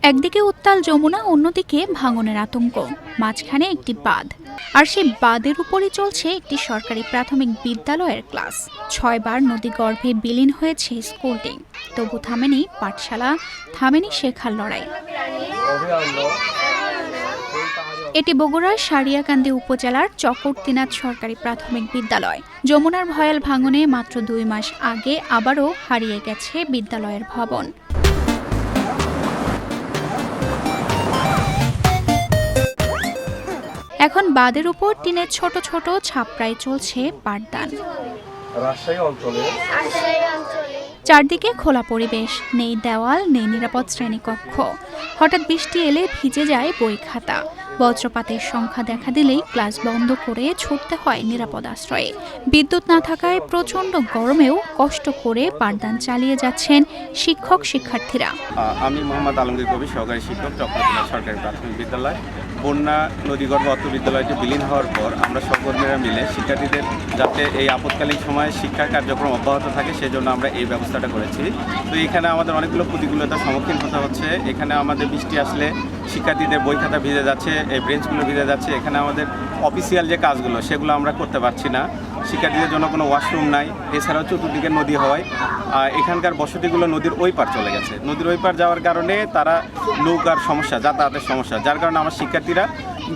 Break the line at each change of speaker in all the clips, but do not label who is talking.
একদিকে উত্তাল যমুনা, অন্যদিকে ভাঙনের আতঙ্ক, মাঝখানে একটি বাঁধ। আর সেই বাঁধের উপরই চলছে একটি সরকারি প্রাথমিক বিদ্যালয়ের ক্লাস। 6 বার নদী গর্ভে বিলীন হয়েছে স্কুলটি, তবু থামেনি পাঠশালা, থামেনি শেখার লড়াই। এটি বগুড়ার সারিয়াকান্দি উপজেলার চকরতিনাথ সরকারি প্রাথমিক বিদ্যালয়। যমুনার ভয়াল ভাঙনে মাত্র 2 মাস আগে আবারও হারিয়ে গেছে বিদ্যালয়ের ভবন। এখন বাঁধের উপর টিনের ছোট ছোট ছাপড়ায় চলছে পাঠদান। চারদিকে খোলা পরিবেশ, নেই দেওয়াল, নেই নিরাপদ শ্রেণীকক্ষ। হঠাৎ বৃষ্টি এলে ভিজে যায় বই খাতা। বজ্রপাতের সংখ্যা দেখা দিলেই ক্লাস বন্ধ করে ছুটতে হয় নিরাপদ আশ্রয়ে। বিদ্যুৎ না থাকায় প্রচণ্ড গরমেও কষ্ট করে পাঠদান চালিয়ে যাচ্ছেন শিক্ষক শিক্ষার্থীরা।
আমি মোহাম্মদ আলমগীর কবির, সহকারী শিক্ষক, চকরতিনাথ সরকারি প্রাথমিক বিদ্যালয়। বন্যা নদীগর্ভ অত্র বিদ্যালয়টি বিলীন হওয়ার পর আমরা সহকর্মীরা মিলে শিক্ষার্থীদের যাতে এই আপৎকালীন সময়ে শিক্ষা কার্যক্রম অব্যাহত থাকে সেজন্য আমরা এই ব্যবস্থাটা করেছি। তো এখানে আমাদের অনেকগুলো প্রতিকূলতার সম্মুখীন হতে হচ্ছে। এখানে আমাদের বৃষ্টি আসলে শিক্ষার্থীদের বই খাতা ভিজে যাচ্ছে, এই বেঞ্চগুলো ভিজে যাচ্ছে। এখানে আমাদের অফিসিয়াল যে কাজগুলো সেগুলো আমরা করতে পারছি না। শিক্ষার্থীদের জন্য কোনো ওয়াশরুম নাই, এছাড়াও চতুর্দিকে নদী হওয়ায় এখানকার বসতিগুলো নদীর ওই পার চলে গেছে। নদীর ওই পার যাওয়ার কারণে তারা নৌকার সমস্যা, যাতায়াতের সমস্যা, যার কারণে আমার শিক্ষার্থীরা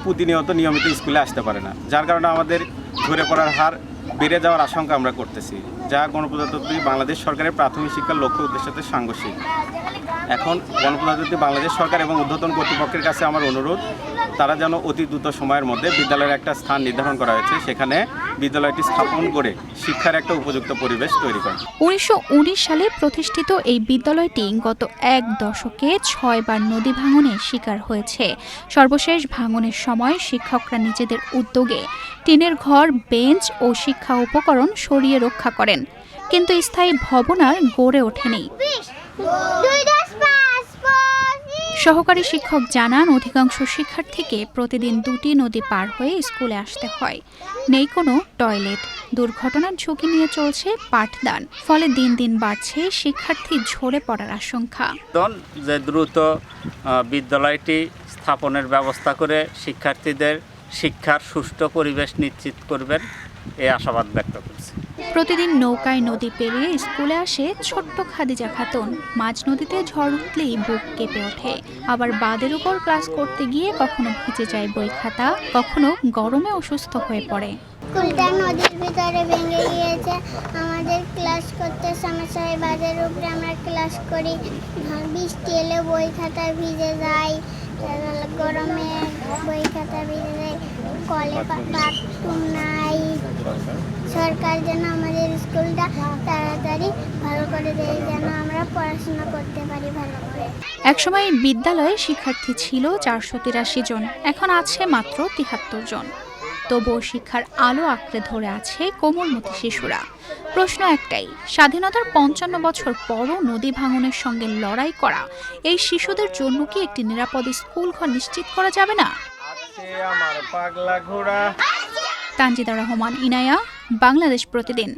প্রতিনিয়ত নিয়মিত স্কুলে আসতে পারে না, যার কারণে আমাদের ঝরে পড়ার হার বেড়ে যাওয়ার আশঙ্কা আমরা করতেছি, যা গণপ্রজাতন্ত্রী বাংলাদেশ সরকারের প্রাথমিক শিক্ষার লক্ষ্য উদ্দেশ্যের সাথে সাংঘর্ষিক। এখন গণপ্রজাতন্ত্রী বাংলাদেশ সরকার এবং ঊর্ধ্বতন কর্তৃপক্ষের কাছে আমার অনুরোধ, তারা যেন অতি দ্রুত সময়ের মধ্যে বিদ্যালয়ের একটা স্থান নির্ধারণ করা হয়েছে, সেখানে বিদ্যালয়টি স্থাপন করে শিক্ষার একটা উপযুক্ত পরিবেশ তৈরি করে।
1919 সালে প্রতিষ্ঠিত এই বিদ্যালয়টি গত 1 দশকে 6 বার নদী ভাঙনের শিকার হয়েছে। সর্বশেষ ভাঙনের সময় শিক্ষকরা নিজেদের উদ্যোগে টিনের ঘর, বেঞ্চ ও শিক্ষা উপকরণ সরিয়ে রক্ষা করেন, কিন্তু স্থায়ী ভবন আর গড়ে ওঠেনি। সহকারী শিক্ষক জানান, অধিকাংশ শিক্ষার্থীকে প্রতিদিন 2টি নদী পার হয়ে স্কুলে আসতে হয়। নেই কোনো টয়লেট। দুর্ঘটনার ঝুঁকি নিয়ে চলছে পাঠদান, ফলে দিন দিন বাড়ছে শিক্ষার্থী ঝরে পড়ার আশঙ্কা।
যে দ্রুত বিদ্যালয়টি স্থাপনের ব্যবস্থা করে শিক্ষার্থীদের শিক্ষার সুষ্ঠু পরিবেশ নিশ্চিত করবেন, এই আশাবাদ ব্যক্ত করছি।
প্রতিদিন নৌকায় নদী পেরিয়ে স্কুলে আসে ছোট্ট খাদিজা খাতুন। মাঝ নদীতে ঝড় উঠলেই বুক কেঁপে ওঠে। আবার বাঁধের উপর ক্লাস করতে গিয়ে কখনো ভিজে যায় বই খাতা, কখনো গরমে অসুস্থ হয়ে পড়ে।
স্কুলটা নদীর ভিতরে ভেঙে গিয়েছে, আমাদের ক্লাস করতে সমস্যা হয়। বাঁধের উপরে আমরা ক্লাস করি, বৃষ্টি এলে বই খাতা ভিজে যায়, গরমে বই খাতা ভিজে যায়, কলে বাথরুম নাই। সরকার যেন আমাদের স্কুলটা তাড়াতাড়ি ভালো করে দেয়, যেন আমরা পড়াশোনা করতে পারি ভালো করে।
একসময় বিদ্যালয়ে শিক্ষার্থী ছিল 483 জন, এখন আছে মাত্র 73 জন। তবুও শিক্ষার আলো আঁকড়ে ধরে আছে কোমলমতি শিশুরা। প্রশ্ন একটাই, স্বাধীনতার 55 বছর পরও নদী ভাঙনের সঙ্গে লড়াই করা এই শিশুদের জন্য কি একটি নিরাপদ স্কুল ঘর নিশ্চিত করা যাবে না? তানজিদা রহমান, ইনায়া, বাংলাদেশ প্রতিদিন।